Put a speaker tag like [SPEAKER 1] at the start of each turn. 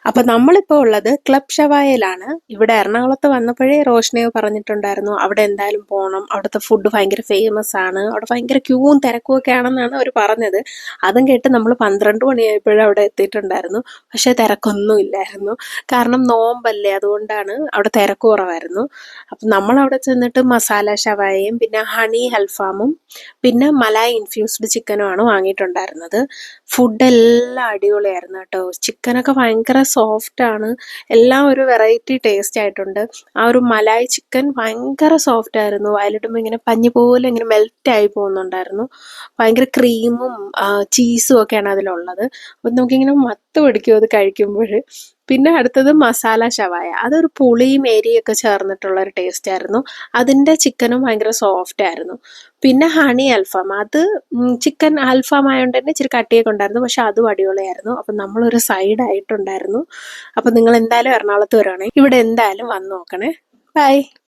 [SPEAKER 1] അപ്പൊ നമ്മളിപ്പോ ഉള്ളത് ക്ലബ് ഷവായയിലാണ്. ഇവിടെ എറണാകുളത്ത് വന്നപ്പോഴേ റോഷ്നയോ പറഞ്ഞിട്ടുണ്ടായിരുന്നു അവിടെ എന്തായാലും പോകണം, അവിടുത്തെ ഫുഡ് ഭയങ്കര ഫേമസ് ആണ്, അവിടെ ഭയങ്കര ക്യൂവും തിരക്കും ഒക്കെ ആണെന്നാണ് അവർ പറഞ്ഞത്. അതും കേട്ട് നമ്മൾ 12 മണിയായപ്പോഴും അവിടെ എത്തിയിട്ടുണ്ടായിരുന്നു. പക്ഷെ തിരക്കൊന്നും ഇല്ലായിരുന്നു, കാരണം നോമ്പല്ലേ, അതുകൊണ്ടാണ് അവിടെ തിരക്ക് കുറവായിരുന്നു. അപ്പം നമ്മൾ അവിടെ ചെന്നിട്ട് മസാല ഷവായയും പിന്നെ ഹണി അൽഫാമും പിന്നെ മലായ് ഇൻഫ്യൂസ്ഡ് ചിക്കനുമാണ് വാങ്ങിയിട്ടുണ്ടായിരുന്നത്. ഫുഡ് എല്ലാം അടിപൊളിയായിരുന്നു കേട്ടോ. ചിക്കനൊക്കെ ഭയങ്കര സോഫ്റ്റ് ആണ്, എല്ലാം ഒരു വെറൈറ്റി ടേസ്റ്റ് ആയിട്ടുണ്ട്. ആ ഒരു മലായ് ചിക്കൻ ഭയങ്കര സോഫ്റ്റ് ആയിരുന്നു, വായിലിടുമ്പോൾ ഇങ്ങനെ പഞ്ഞി പോലെ ഇങ്ങനെ മെൽറ്റ് ആയി പോകുന്നുണ്ടായിരുന്നു. ഭയങ്കര ക്രീമും ചീസും ഒക്കെയാണ് അതിലുള്ളത്. അപ്പം നമുക്കിങ്ങനെ മത്ത് പിടിക്കും അത് കഴിക്കുമ്പോൾ. പിന്നെ അടുത്തത് മസാല ഷവായ, അതൊരു പുളിയും എരിയൊക്കെ ചേർന്നിട്ടുള്ള ഒരു ടേസ്റ്റ് ആയിരുന്നു. അതിൻ്റെ ചിക്കനും ഭയങ്കര സോഫ്റ്റ് ആയിരുന്നു. പിന്നെ ഹണി അൽഫാം, അത് ചിക്കൻ അൽഫാം ആയതുകൊണ്ട് തന്നെ ഇച്ചിരി കട്ടിയൊക്കെ ഉണ്ടായിരുന്നു, പക്ഷെ അതും അടിപൊളിയായിരുന്നു. അപ്പം നമ്മളൊരു സൈഡ് ആയിട്ടുണ്ടായിരുന്നു. അപ്പം നിങ്ങൾ എന്തായാലും എറണാകുളത്ത് വരുവാണെങ്കിൽ ഇവിടെ എന്തായാലും വന്ന് നോക്കണേ. ബൈ.